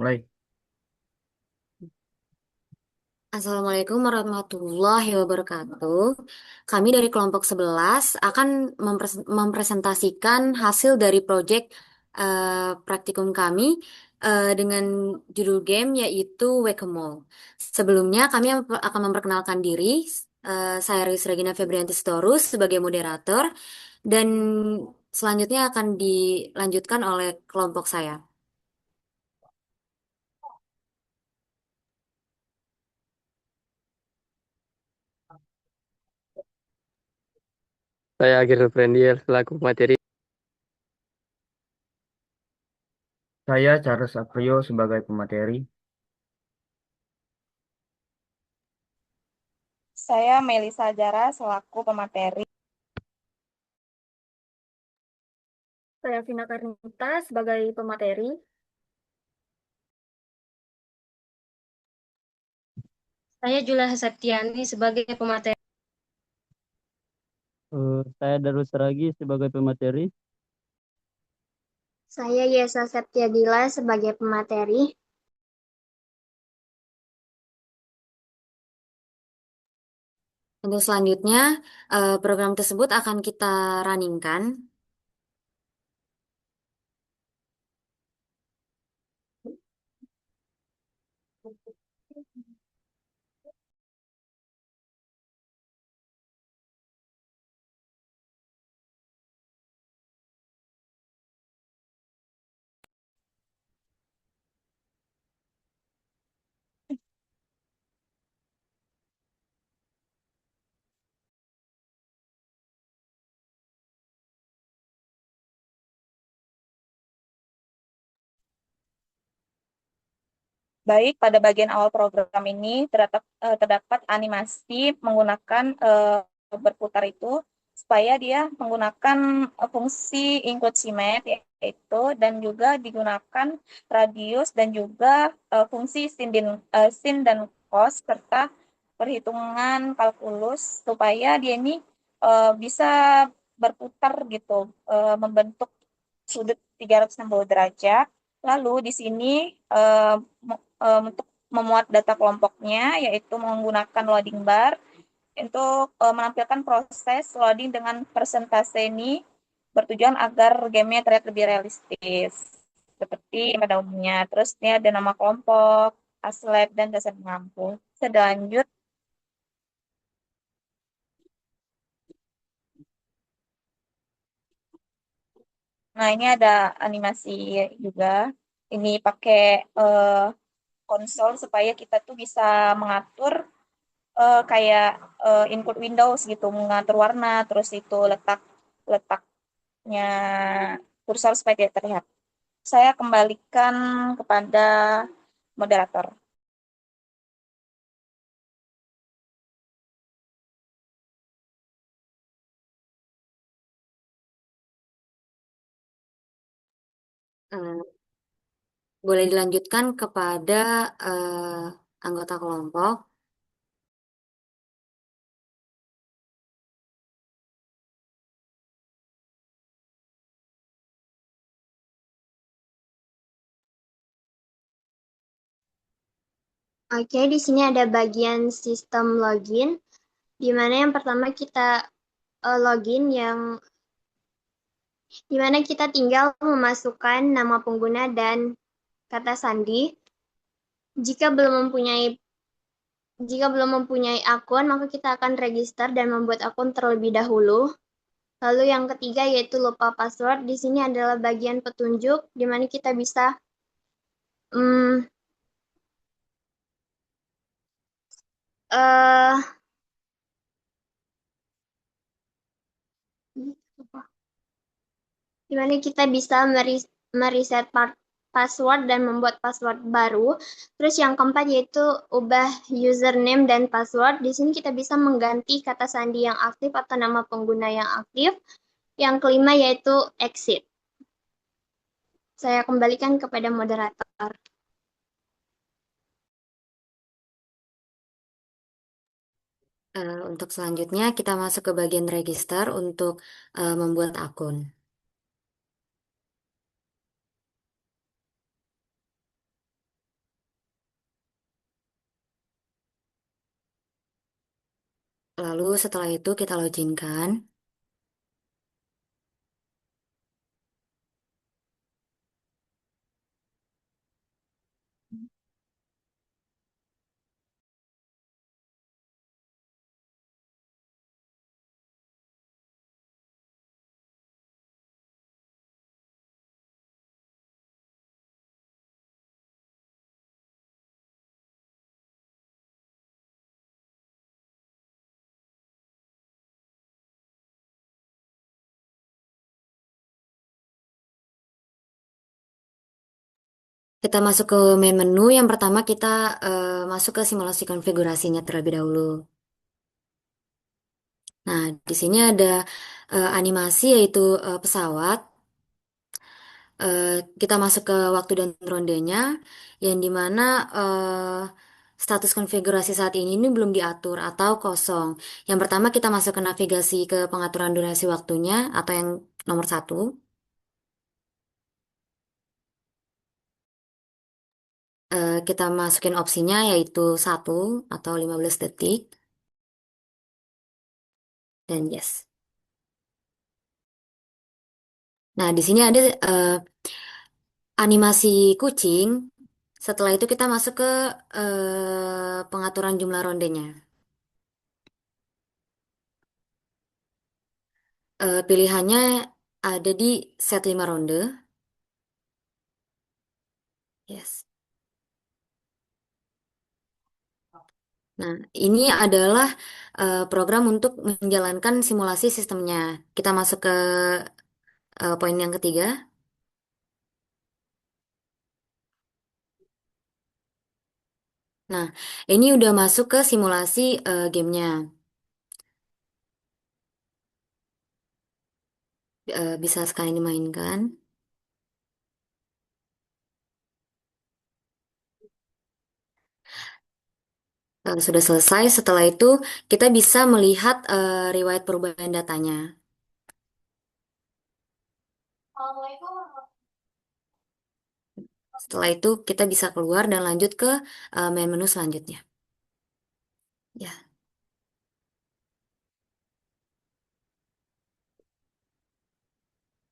Mulai. Assalamualaikum warahmatullahi wabarakatuh. Kami dari kelompok 11 akan mempresentasikan hasil dari proyek praktikum kami dengan judul game yaitu Whack-A-Mole. Sebelumnya kami akan memperkenalkan diri. Saya Riz Regina Febrianti Sitorus sebagai moderator dan selanjutnya akan dilanjutkan oleh kelompok saya. Saya Agil Brandiel selaku materi. Saya Charles Aprio sebagai pemateri. Saya Melisa Jara selaku pemateri. Saya Vina Karnita sebagai pemateri. Saya Julia Septiani sebagai pemateri. Saya Darus Saragi sebagai pemateri. Saya Yesa Septiadila sebagai pemateri. Untuk selanjutnya, program tersebut akan kita runningkan. Baik, pada bagian awal program ini terdapat animasi menggunakan berputar itu supaya dia menggunakan fungsi include CMAT yaitu dan juga digunakan radius dan juga fungsi sin dan cos serta perhitungan kalkulus supaya dia ini bisa berputar gitu, membentuk sudut 360 derajat. Lalu di sini untuk memuat data kelompoknya, yaitu menggunakan loading bar untuk menampilkan proses loading dengan persentase ini bertujuan agar gamenya terlihat lebih realistis. Seperti pada umumnya. Terus ini ada nama kelompok, aslab, dan dasar pengampu. Selanjut, nah ini ada animasi juga. Ini pakai konsol supaya kita tuh bisa mengatur kayak input Windows gitu, mengatur warna, terus itu letaknya kursor supaya tidak terlihat. Saya kembalikan kepada moderator. Eh, Boleh dilanjutkan kepada anggota kelompok. Oke, di sini ada bagian sistem login, di mana yang pertama kita login di mana kita tinggal memasukkan nama pengguna dan kata sandi. Jika belum mempunyai Jika belum mempunyai akun, maka kita akan register dan membuat akun terlebih dahulu. Lalu yang ketiga yaitu lupa password. Di sini adalah bagian petunjuk di mana kita bisa hmm, eh di mana kita bisa mereset password dan membuat password baru. Terus yang keempat yaitu ubah username dan password. Di sini kita bisa mengganti kata sandi yang aktif atau nama pengguna yang aktif. Yang kelima yaitu exit. Saya kembalikan kepada moderator. Untuk selanjutnya, kita masuk ke bagian register untuk membuat akun. . Lalu setelah itu kita loginkan. Kita masuk ke main menu. Yang pertama kita masuk ke simulasi konfigurasinya terlebih dahulu. Nah, di sini ada animasi yaitu pesawat. Kita masuk ke waktu dan rondenya, yang dimana status konfigurasi saat ini belum diatur atau kosong. Yang pertama kita masuk ke navigasi ke pengaturan durasi waktunya atau yang nomor 1. Kita masukin opsinya yaitu 1 atau 15 detik. Dan yes. Nah, di sini ada animasi kucing. Setelah itu kita masuk ke pengaturan jumlah rondenya. Pilihannya ada di set 5 ronde. Yes. Nah, ini adalah program untuk menjalankan simulasi sistemnya. Kita masuk ke poin yang ketiga. Nah, ini udah masuk ke simulasi gamenya. Bisa sekali dimainkan. Sudah selesai. Setelah itu, kita bisa melihat riwayat perubahan datanya. Setelah itu, kita bisa keluar dan lanjut ke main menu selanjutnya. Ya.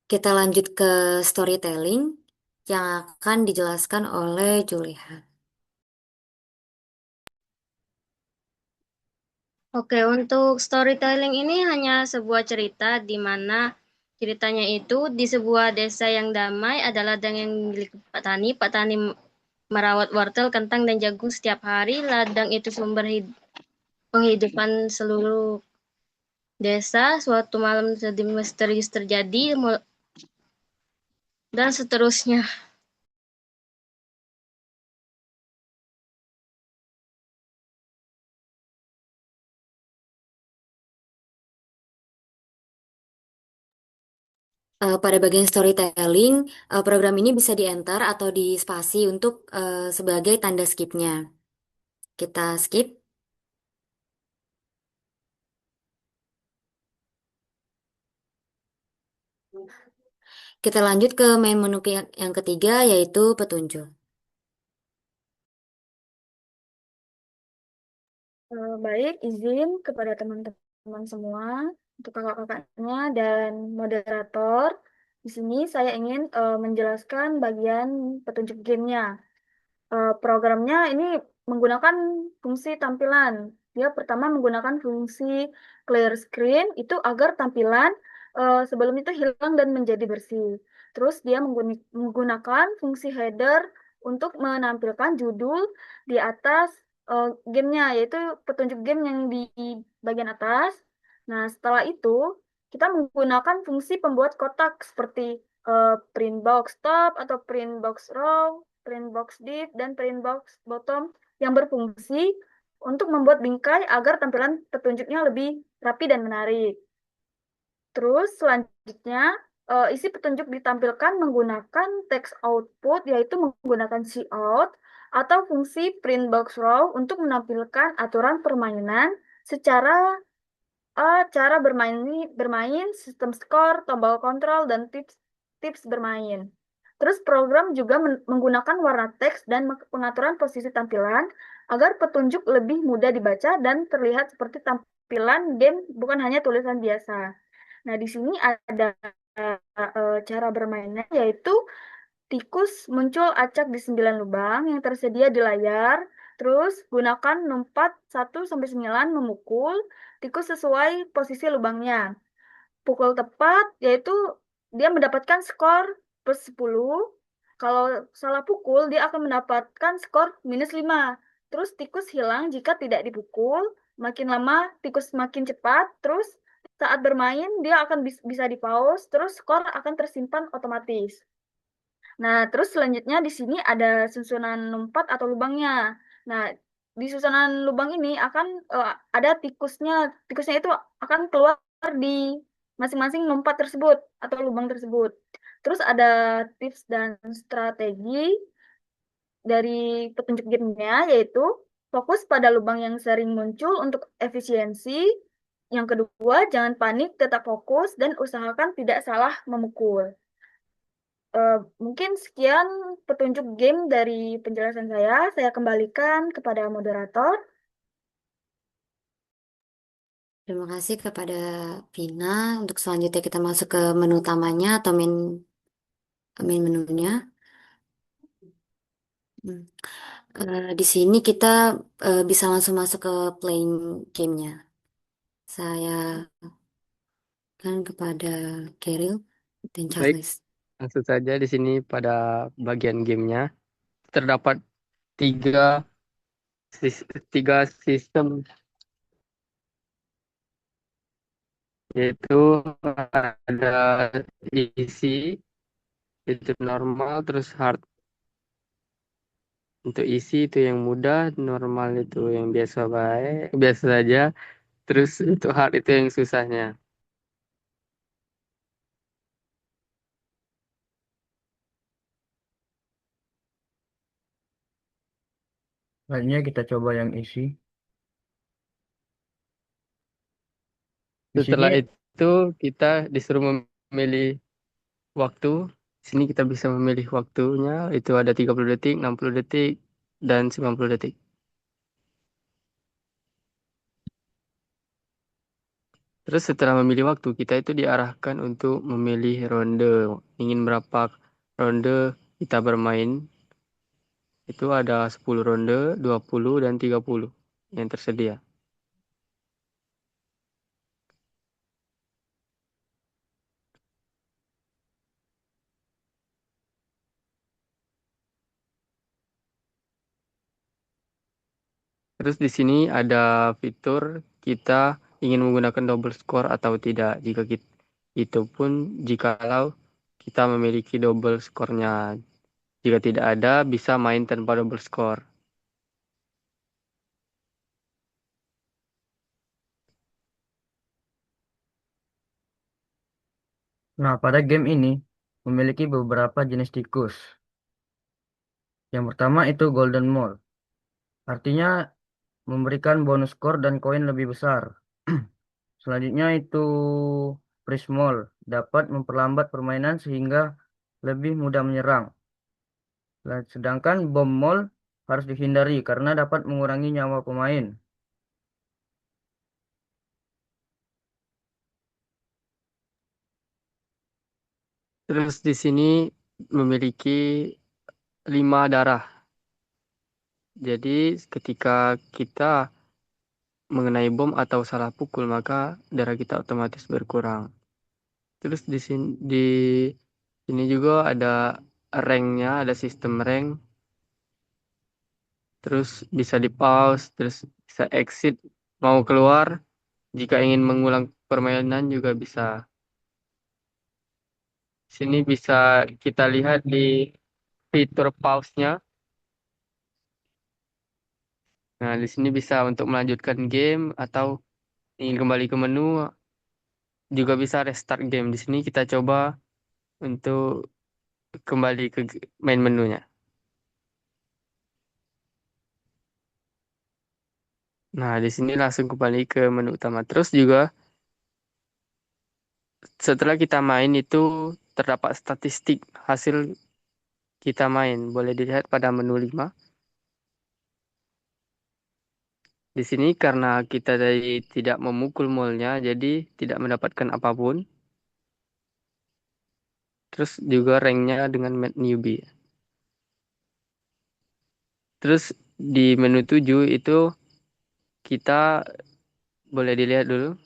Kita lanjut ke storytelling yang akan dijelaskan oleh Juliha. Oke, untuk storytelling ini hanya sebuah cerita di mana ceritanya itu di sebuah desa yang damai ada ladang yang milik petani. Petani merawat wortel, kentang, dan jagung setiap hari. Ladang itu sumber penghidupan seluruh desa. Suatu malam misterius terjadi, dan seterusnya. Pada bagian storytelling, program ini bisa di-enter atau di-spasi untuk sebagai tanda skipnya. Kita skip. Kita lanjut ke main menu yang ketiga, yaitu petunjuk. Baik, izin kepada teman-teman semua, untuk kakak-kakaknya dan moderator. Di sini saya ingin menjelaskan bagian petunjuk gamenya. Programnya ini menggunakan fungsi tampilan. Dia pertama menggunakan fungsi clear screen itu agar tampilan sebelum itu hilang dan menjadi bersih. Terus dia menggunakan fungsi header untuk menampilkan judul di atas gamenya, yaitu petunjuk game yang di bagian atas. Nah, setelah itu kita menggunakan fungsi pembuat kotak seperti print box top atau print box row, print box div, dan print box bottom yang berfungsi untuk membuat bingkai agar tampilan petunjuknya lebih rapi dan menarik. Terus selanjutnya isi petunjuk ditampilkan menggunakan text output, yaitu menggunakan cout atau fungsi print box row untuk menampilkan aturan permainan secara cara bermain, sistem skor, tombol kontrol, dan tips bermain. Terus program juga menggunakan warna teks dan pengaturan posisi tampilan agar petunjuk lebih mudah dibaca dan terlihat seperti tampilan game bukan hanya tulisan biasa. Nah, di sini ada cara bermainnya, yaitu tikus muncul acak di 9 lubang yang tersedia di layar. Terus gunakan numpat 1 sampai 9 memukul tikus sesuai posisi lubangnya. Pukul tepat, yaitu dia mendapatkan skor plus 10. Kalau salah pukul, dia akan mendapatkan skor -5. Terus tikus hilang jika tidak dipukul. Makin lama tikus makin cepat. Terus saat bermain, dia akan bisa di pause. Terus skor akan tersimpan otomatis. Nah, terus selanjutnya di sini ada susunan numpat atau lubangnya. Nah, di susunan lubang ini akan ada tikusnya. Tikusnya itu akan keluar di masing-masing numpat tersebut atau lubang tersebut. Terus ada tips dan strategi dari petunjuk gamenya, yaitu fokus pada lubang yang sering muncul untuk efisiensi. Yang kedua, jangan panik, tetap fokus, dan usahakan tidak salah memukul. Mungkin sekian petunjuk game dari penjelasan saya. Saya kembalikan kepada moderator. Terima kasih kepada Vina. Untuk selanjutnya kita masuk ke menu utamanya atau main menunya. Hmm. Di sini kita bisa langsung masuk ke playing gamenya. Saya kan kepada Keril dan Baik, Charles. langsung saja di sini pada bagian gamenya terdapat tiga tiga sistem, yaitu ada easy, itu normal, terus hard. Untuk easy itu yang mudah, normal itu yang biasa baik, biasa saja, terus untuk hard itu yang susahnya. Selanjutnya kita coba yang isi. Di sini, Setelah itu kita disuruh memilih waktu. Di sini kita bisa memilih waktunya, itu ada 30 detik, 60 detik, dan 90 detik. Terus setelah memilih waktu, kita itu diarahkan untuk memilih ronde. Ingin berapa ronde kita bermain. Itu ada 10 ronde, 20, dan 30 yang tersedia. Terus di sini ada fitur kita ingin menggunakan double score atau tidak. Jika kita, itu pun jikalau kita memiliki double score-nya. Jika tidak ada, bisa main tanpa double score. nah pada game ini memiliki beberapa jenis tikus. Yang pertama itu Golden Mole. Artinya memberikan bonus skor dan koin lebih besar. Selanjutnya itu Freeze Mole. Dapat memperlambat permainan sehingga lebih mudah menyerang. Sedangkan Bomb Mole harus dihindari karena dapat mengurangi nyawa pemain. Terus di sini memiliki 5 darah. Jadi ketika kita mengenai bom atau salah pukul, maka darah kita otomatis berkurang. Terus di sini juga ada ranknya, ada sistem rank. Terus bisa di pause, terus bisa exit, mau keluar. Jika ingin mengulang permainan juga bisa. Sini bisa kita lihat di fitur pause-nya. Nah, di sini bisa untuk melanjutkan game atau ingin kembali ke menu, juga bisa restart game. Di sini kita coba untuk kembali ke main menunya. Nah, di sini langsung kembali ke menu utama. Terus juga setelah kita main itu terdapat statistik hasil kita main. Boleh dilihat pada menu 5. Di sini karena kita tadi tidak memukul molnya, jadi tidak mendapatkan apapun. Terus juga ranknya dengan Mad Newbie. Terus di menu 7 itu kita boleh dilihat dulu.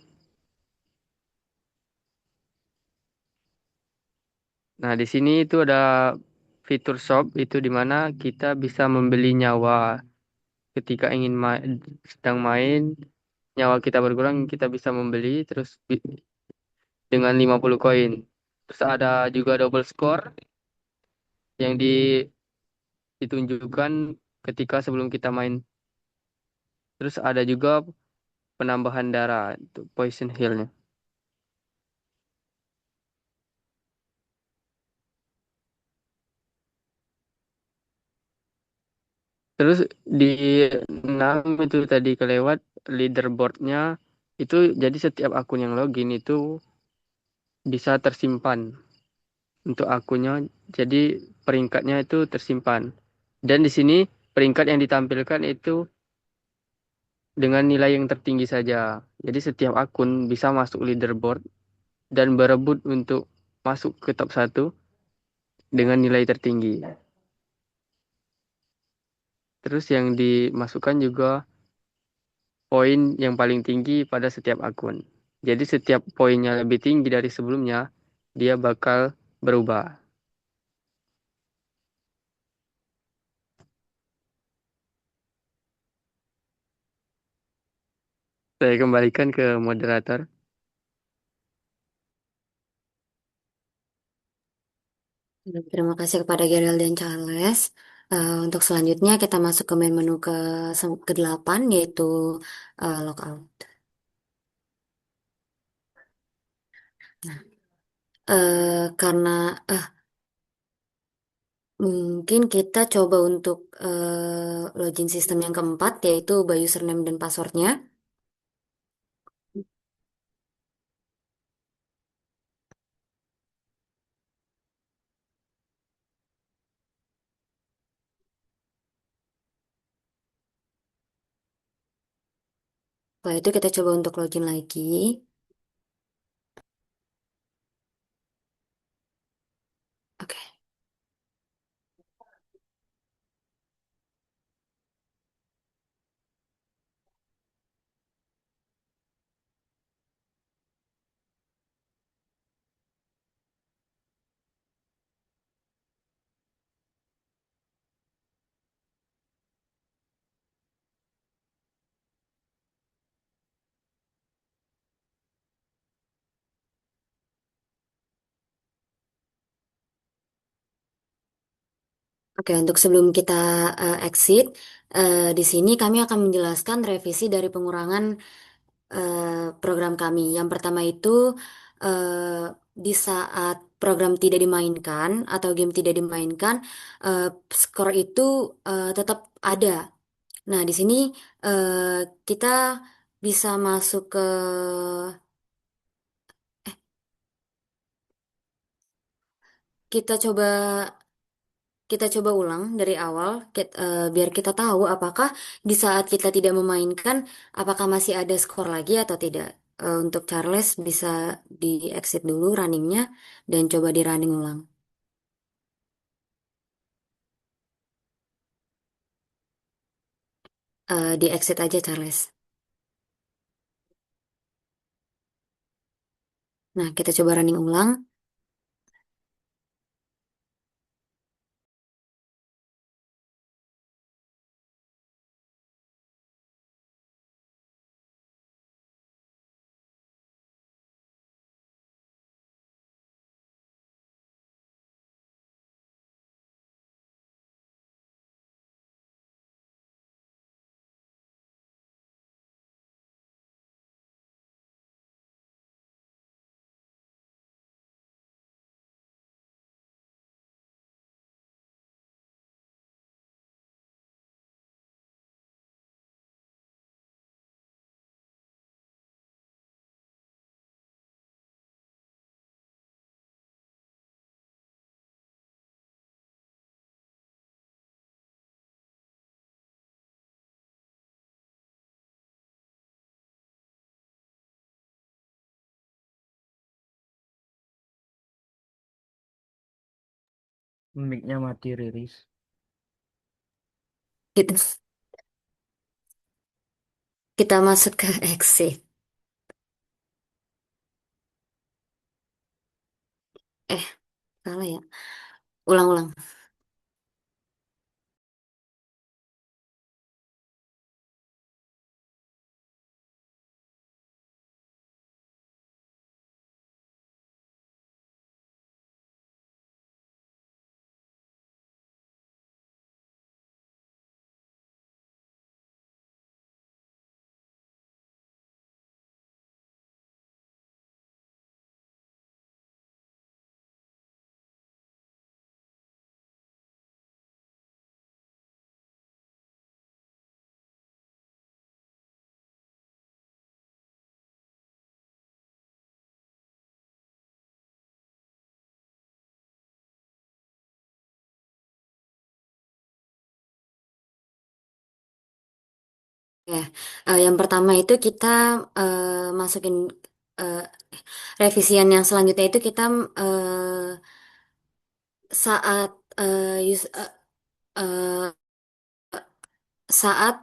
Nah, di sini itu ada fitur shop itu di mana kita bisa membeli nyawa ketika sedang main, nyawa kita berkurang, kita bisa membeli terus dengan 50 koin. Terus ada juga double score yang ditunjukkan ketika sebelum kita main. Terus ada juga penambahan darah untuk poison heal-nya. Terus di 6 itu tadi kelewat leaderboardnya itu jadi setiap akun yang login itu bisa tersimpan untuk akunnya. Jadi peringkatnya itu tersimpan. Dan di sini peringkat yang ditampilkan itu dengan nilai yang tertinggi saja. Jadi setiap akun bisa masuk leaderboard dan berebut untuk masuk ke top 1 dengan nilai tertinggi. Terus yang dimasukkan juga poin yang paling tinggi pada setiap akun. Jadi setiap poinnya lebih tinggi dari sebelumnya, dia bakal berubah. Saya kembalikan ke moderator. Terima kasih kepada Gerald dan Charles. Untuk selanjutnya kita masuk ke menu ke-8 yaitu logout. Nah, karena mungkin kita coba untuk login sistem yang keempat yaitu by username dan passwordnya. Setelah itu kita coba untuk login lagi. Oke. Oke, untuk sebelum kita exit, di sini kami akan menjelaskan revisi dari pengurangan program kami. Yang pertama itu di saat program tidak dimainkan atau game tidak dimainkan, eh, skor itu tetap ada. Nah, di sini eh, kita bisa masuk ke kita coba kita coba ulang dari awal biar kita tahu apakah di saat kita tidak memainkan apakah masih ada skor lagi atau tidak. Untuk Charles bisa di exit dulu runningnya dan coba di running ulang. Di exit aja Charles. Nah, kita coba running ulang. Mic-nya mati Riris. Gitu. Kita masuk ke exit. Eh, salah ya. Ulang-ulang. Ya, yang pertama itu kita masukin eh, revisian yang selanjutnya itu kita saat eh, saat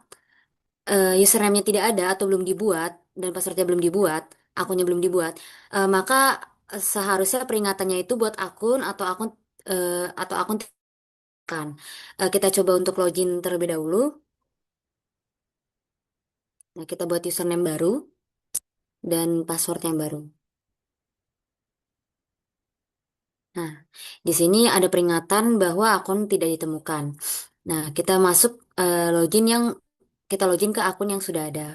username-nya tidak ada atau belum dibuat dan passwordnya belum dibuat, akunnya belum dibuat, maka seharusnya peringatannya itu buat akun kan. Kita coba untuk login terlebih dahulu. Nah, kita buat username baru dan password yang baru. Nah, di sini ada peringatan bahwa akun tidak ditemukan. Nah, kita masuk kita login ke akun yang sudah ada.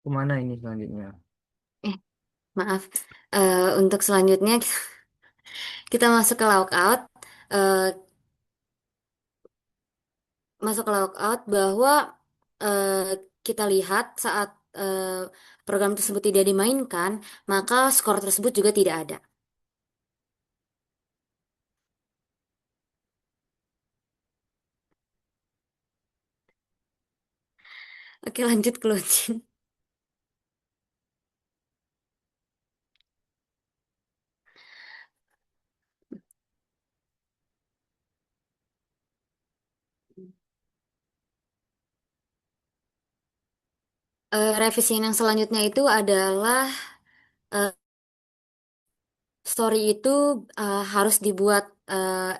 Kemana ini selanjutnya? Eh, maaf. Untuk selanjutnya kita masuk ke logout. Eh, Masuk ke logout bahwa eh, kita lihat saat program tersebut tidak dimainkan, maka skor tersebut juga tidak ada. Oke, lanjut ke login. Revisi yang selanjutnya itu adalah eh, story itu harus dibuat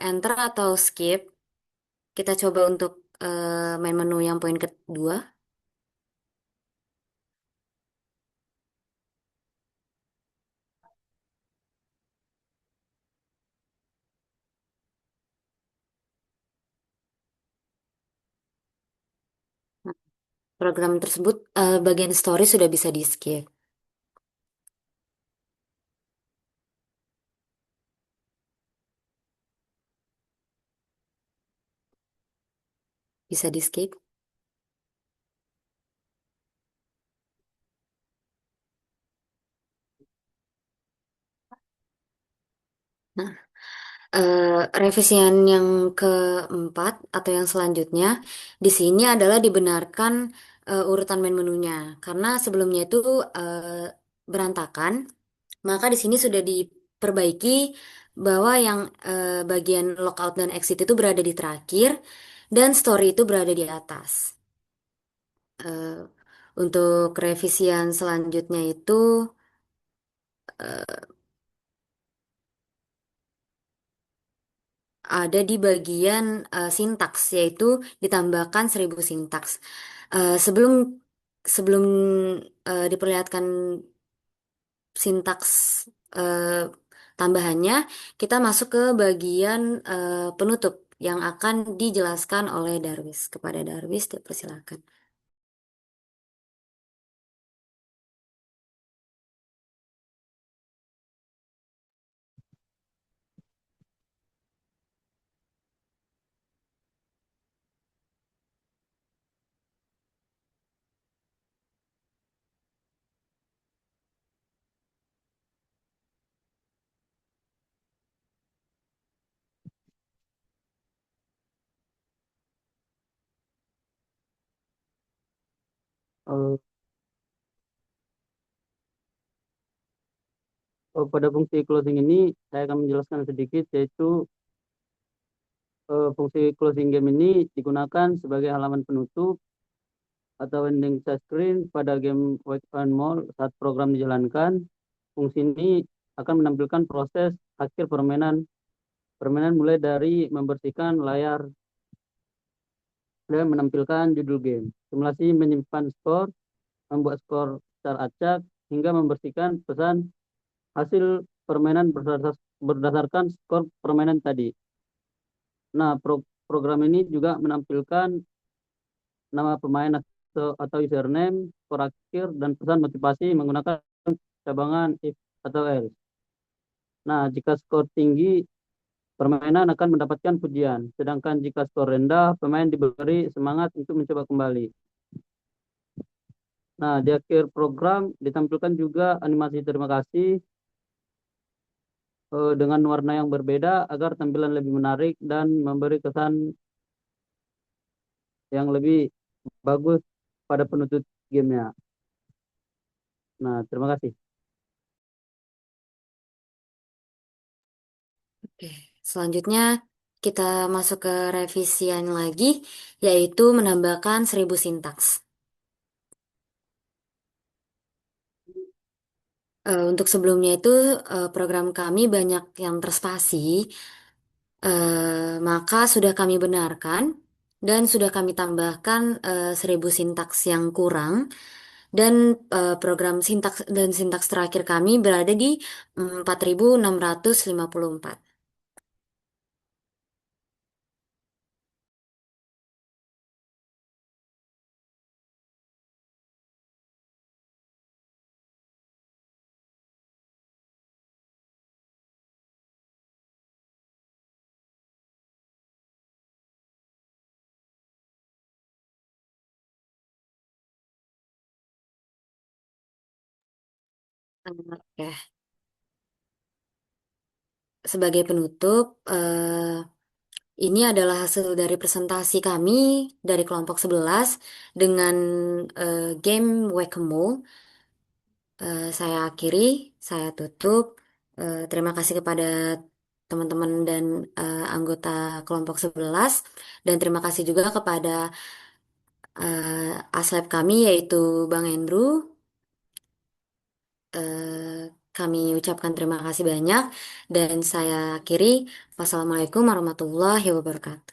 enter atau skip. Kita coba untuk main menu yang poin kedua. Nah, program tersebut bagian story sudah bisa di skip. Bisa di skip. Nah, revisian yang keempat atau yang selanjutnya di sini adalah dibenarkan urutan main menunya karena sebelumnya itu berantakan, maka di sini sudah diperbaiki bahwa yang bagian logout dan exit itu berada di terakhir dan story itu berada di atas. Eh, untuk revisian selanjutnya itu eh, ada di bagian sintaks, yaitu ditambahkan 1000 sintaks. Sebelum sebelum diperlihatkan sintaks eh, tambahannya, kita masuk ke bagian penutup yang akan dijelaskan oleh Darwis. Kepada Darwis, dipersilakan. Eh, Pada fungsi closing ini saya akan menjelaskan sedikit, yaitu fungsi closing game ini digunakan sebagai halaman penutup atau ending screen pada game Wake and More saat program dijalankan. Fungsi ini akan menampilkan proses akhir permainan. Permainan mulai dari membersihkan layar dan menampilkan judul game. Simulasi menyimpan skor, membuat skor secara acak, hingga membersihkan pesan hasil permainan berdasarkan skor permainan tadi. Nah, program ini juga menampilkan nama pemain atau username, skor akhir, dan pesan motivasi menggunakan cabangan if atau else. Nah, jika skor tinggi, permainan akan mendapatkan pujian. Sedangkan jika skor rendah, pemain diberi semangat untuk mencoba kembali. Nah, di akhir program ditampilkan juga animasi terima kasih dengan warna yang berbeda agar tampilan lebih menarik dan memberi kesan yang lebih bagus pada penutup gamenya. Nah, terima kasih. Oke, selanjutnya kita masuk ke revisian lagi, yaitu menambahkan 1000 sintaks. Untuk sebelumnya itu program kami banyak yang terspasi, maka sudah kami benarkan dan sudah kami tambahkan 1000 sintaks yang kurang, dan program sintaks terakhir kami berada di 4654. Oke. Sebagai penutup, ini adalah hasil dari presentasi kami dari kelompok 11 dengan game Whack-A-Mole. Saya akhiri, saya tutup. Terima kasih kepada teman-teman dan anggota kelompok 11, dan terima kasih juga kepada aslab kami yaitu Bang Andrew. Kami ucapkan terima kasih banyak dan saya akhiri. Wassalamualaikum warahmatullahi wabarakatuh.